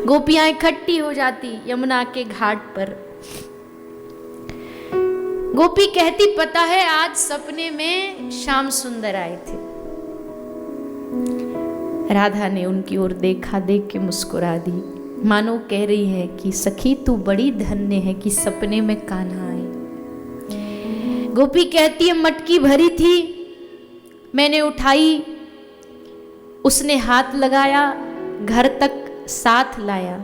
गोपियां इकट्ठी हो जाती यमुना के घाट पर। गोपी कहती, पता है आज सपने में श्याम सुंदर आए थे। राधा ने उनकी ओर देखा, देख के मुस्कुरा दी, मानो कह रही है कि सखी तू बड़ी धन्य है कि सपने में कान्हा आए। गोपी कहती है, मटकी भरी थी, मैंने उठाई, उसने हाथ लगाया, घर तक साथ लाया,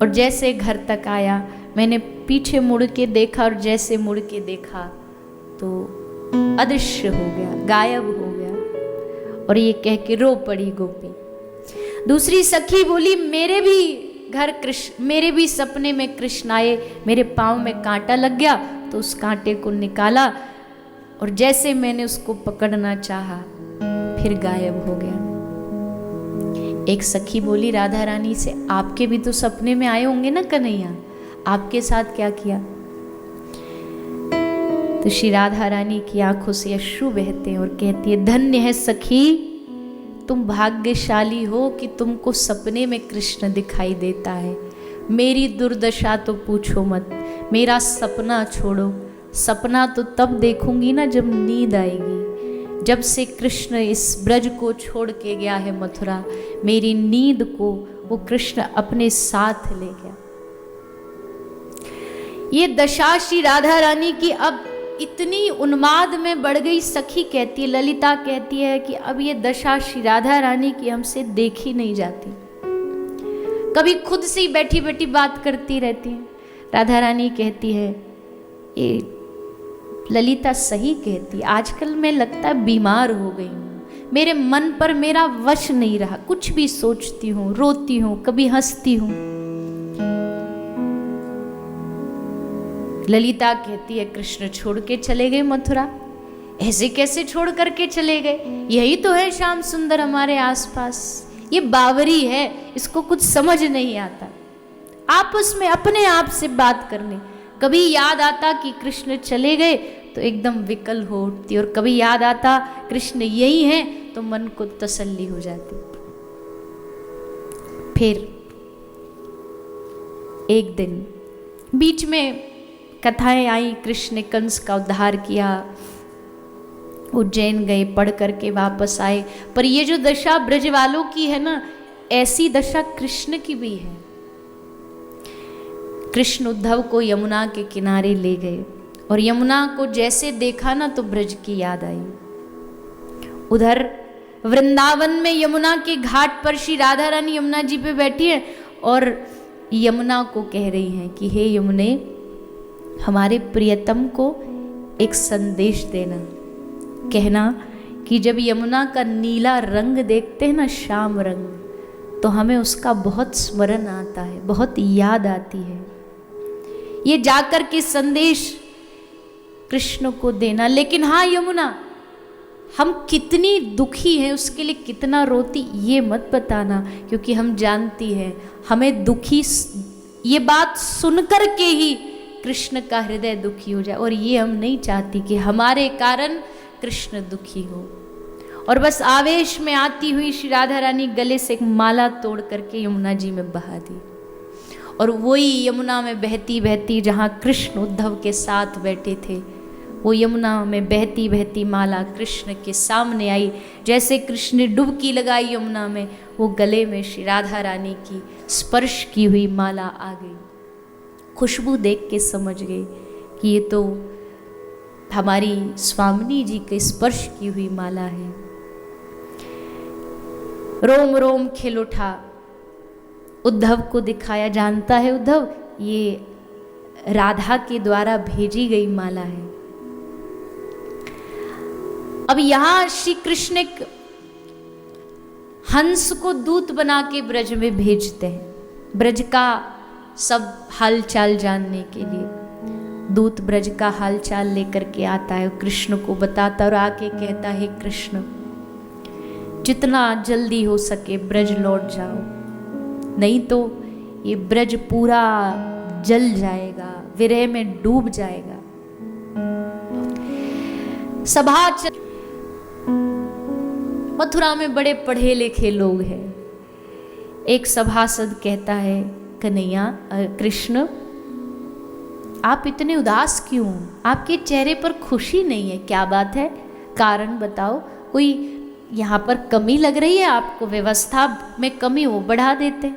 और जैसे घर तक आया मैंने पीछे मुड़ के देखा, और जैसे मुड़ के देखा तो अदृश्य हो गया, गायब हो गया। और ये कह के रो पड़ी गोपी। दूसरी सखी बोली, मेरे भी सपने में कृष्ण आए, मेरे पाँव में कांटा लग गया, तो उस कांटे को निकाला, और जैसे मैंने उसको पकड़ना चाहा फिर गायब हो गया। एक सखी बोली राधा रानी से, आपके भी तो सपने में आए होंगे ना कन्हैया, आपके साथ क्या किया? तो श्री राधा रानी की आंखों से अश्रु बहते हैं और कहती है, धन्य है सखी, तुम भाग्यशाली हो कि तुमको सपने में कृष्ण दिखाई देता है। मेरी दुर्दशा तो पूछो मत, मेरा सपना छोड़ो, सपना तो तब देखूंगी ना जब नींद आएगी। जब से कृष्ण इस ब्रज को छोड़ के गया है मथुरा, मेरी नींद को वो कृष्ण अपने साथ ले गया। ये दशा श्री राधा रानी की अब इतनी उन्माद में बढ़ गई। सखी कहती है, ललिता कहती है कि अब ये दशा श्री राधा रानी की हमसे देखी नहीं जाती। कभी खुद से ही बैठी बैठी बात करती रहती है। राधा रानी कहती है, ये ललिता सही कहती, आजकल मैं लगता है बीमार हो गई हूँ, मेरे मन पर मेरा वश नहीं रहा, कुछ भी सोचती हूँ, रोती हूँ, कभी हंसती हूँ। ललिता कहती है, कृष्ण छोड़ के चले गए मथुरा, ऐसे कैसे छोड़ करके चले गए? यही तो है श्याम सुंदर हमारे आसपास, ये बावरी है, इसको कुछ समझ नहीं आता। आपस में अपने आप से बात करने, कभी याद आता कि कृष्ण चले गए तो एकदम विकल हो उठती, और कभी याद आता कृष्ण यही है तो मन को तसल्ली हो जाती। फिर एक दिन बीच में कथाएं आई, कृष्ण ने कंस का उद्धार किया, उज्जैन गए, पढ़ करके वापस आए। पर ये जो दशा ब्रज वालों की है ना, ऐसी दशा कृष्ण की भी है। कृष्ण उद्धव को यमुना के किनारे ले गए, और यमुना को जैसे देखा ना तो ब्रज की याद आई। उधर वृंदावन में यमुना के घाट पर श्री राधा रानी यमुना जी पे बैठी है, और यमुना को कह रही हैं कि हे यमुने, हमारे प्रियतम को एक संदेश देना, कहना कि जब यमुना का नीला रंग देखते हैं ना, श्याम रंग, तो हमें उसका बहुत स्मरण आता है, बहुत याद आती है। ये जाकर के संदेश कृष्ण को देना। लेकिन हाँ यमुना, हम कितनी दुखी हैं, उसके लिए कितना रोती, ये मत बताना, क्योंकि हम जानती हैं हमें दुखी, ये बात सुनकर के ही कृष्ण का हृदय दुखी हो जाए, और ये हम नहीं चाहती कि हमारे कारण कृष्ण दुखी हो। और बस आवेश में आती हुई श्री राधा रानी गले से एक माला तोड़ करके यमुना जी में बहा दी, और वही यमुना में बहती बहती जहाँ कृष्ण उद्धव के साथ बैठे थे, वो यमुना में बहती बहती माला कृष्ण के सामने आई। जैसे कृष्ण ने डुबकी लगाई यमुना में, वो गले में श्री राधा रानी की स्पर्श की हुई माला आ गई। खुशबू देख के समझ गए कि ये तो हमारी स्वामिनी जी के स्पर्श की हुई माला है। रोम रोम खिल उठा, उद्धव को दिखाया। जानता है उद्धव, ये राधा के द्वारा भेजी गई माला है। अब यहां श्री कृष्ण हंस को दूत बना के ब्रज में भेजते हैं, ब्रज का सब हालचाल जानने के लिए। दूत ब्रज का हालचाल लेकर के आता है, कृष्ण को बताता और आके कहता है, कृष्ण जितना जल्दी हो सके ब्रज लौट जाओ, नहीं तो ये ब्रज पूरा जल जाएगा, विरह में डूब जाएगा। मथुरा में बड़े पढ़े लिखे लोग हैं, एक सभासद कहता है, कन्हैया कृष्ण आप इतने उदास क्यों? आपके चेहरे पर खुशी नहीं है, क्या बात है? कारण बताओ, कोई यहाँ पर कमी लग रही है आपको? व्यवस्था में कमी हो, बढ़ा देते।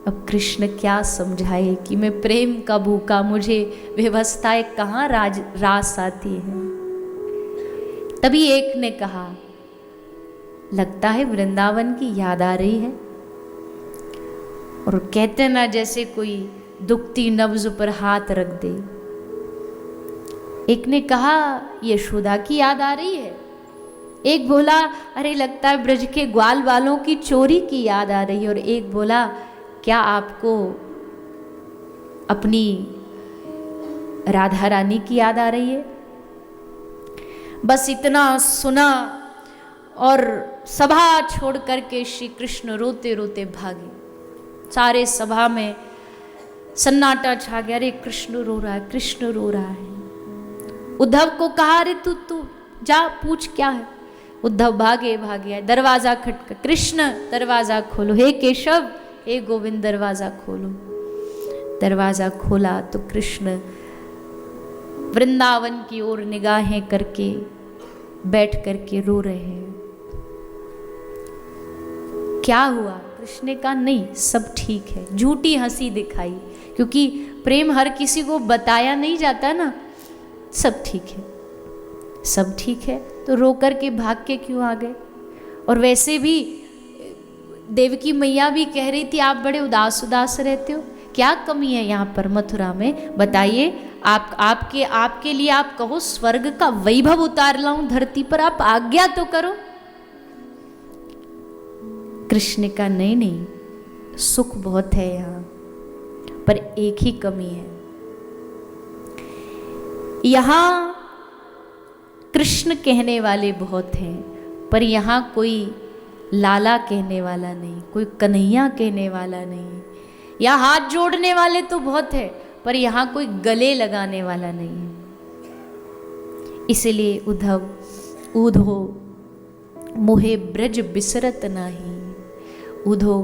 अब कृष्ण क्या समझाए कि मैं प्रेम का भूखा, मुझे व्यवस्थाएं कहाँ रास आती है। तभी एक ने कहा, लगता है वृंदावन की याद आ रही है। और कहते ना जैसे कोई दुखती नब्ज पर हाथ रख दे। एक ने कहा यशोदा की याद आ रही है। एक बोला अरे लगता है ब्रज के ग्वाल वालों की चोरी की याद आ रही है। और एक बोला क्या आपको अपनी राधा रानी की याद आ रही है? बस इतना सुना और सभा छोड़ करके श्री कृष्ण रोते रोते भागे। सारे सभा में सन्नाटा छा गया। अरे कृष्ण रो रहा है, कृष्ण रो रहा है। उद्धव को कहा अरे तू जा पूछ क्या है। उद्धव भागे आए, दरवाजा खटका, कृष्ण दरवाजा खोलो, हे केशव हे गोविंद दरवाजा खोलो। दरवाजा खोला तो कृष्ण वृंदावन की ओर निगाहें करके बैठ करके रो रहे हैं। क्या हुआ? कृष्ण ने कहा नहीं सब ठीक है। झूठी हंसी दिखाई, क्योंकि प्रेम हर किसी को बताया नहीं जाता ना। सब ठीक है, सब ठीक है। तो रो कर के भाग के क्यों आ गए? और वैसे भी देवकी मैया भी कह रही थी आप बड़े उदास उदास रहते हो, क्या कमी है यहाँ पर मथुरा में बताइए। आपके लिए आप कहो स्वर्ग का वैभव उतार लाऊं धरती पर, आप आज्ञा तो करो। कृष्ण का नहीं, सुख बहुत है यहाँ, पर एक ही कमी है। यहाँ कृष्ण कहने वाले बहुत हैं, पर यहाँ कोई लाला कहने वाला नहीं, कोई कन्हैया कहने वाला नहीं। यहाँ हाथ जोड़ने वाले तो बहुत है, पर यहाँ कोई गले लगाने वाला नहीं है। इसलिए उद्धव ऊधो मोहे ब्रज बिसरत नाही। उधो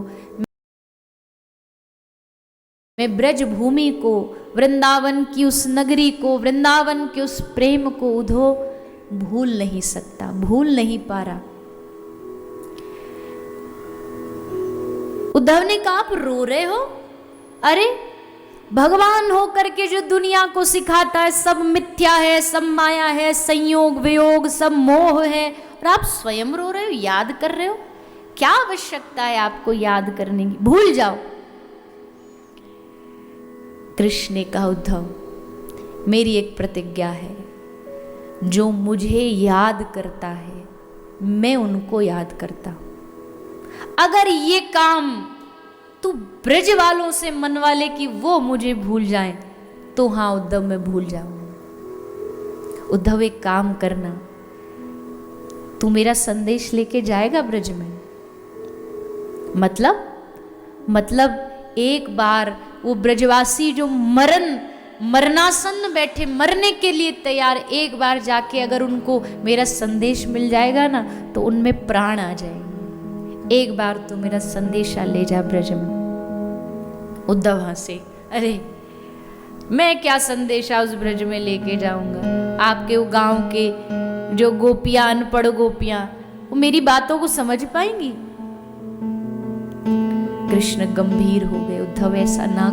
मैं ब्रज भूमि को, वृंदावन की उस नगरी को, वृंदावन के उस प्रेम को उधो भूल नहीं सकता, भूल नहीं पा रहा। उद्धव ने कहा आप रो रहे हो? अरे भगवान होकर के जो दुनिया को सिखाता है सब मिथ्या है, सब माया है, संयोग वियोग सब मोह है, और आप स्वयं रो रहे हो, याद कर रहे हो? क्या आवश्यकता है आपको याद करने की? भूल जाओ। कृष्ण ने कहा उद्धव मेरी एक प्रतिज्ञा है, जो मुझे याद करता है मैं उनको याद करता हूं। अगर ये काम तू ब्रज वालों से मनवा ले कि वो मुझे भूल जाएं, तो हाँ उद्धव मैं भूल जाऊंगा। उद्धव एक काम करना, तू मेरा संदेश लेके जाएगा ब्रज में? मतलब एक बार वो ब्रजवासी जो मरनासन बैठे, मरने के लिए तैयार, एक बार जाके अगर उनको मेरा संदेश मिल जाएगा ना तो उनमें प्राण आ जाएंगे। एक बार तो मेरा संदेशा ले जा ब्रज में। उद्धव हंसे, अरे मैं क्या संदेशा उस ब्रज में लेके जाऊंगा? आपके वो गांव के जो गोपियां, अनपढ़ गोपियां, वो मेरी बातों को समझ पाएंगी? कृष्ण गंभीर हो गए, उद्धव ऐसा ना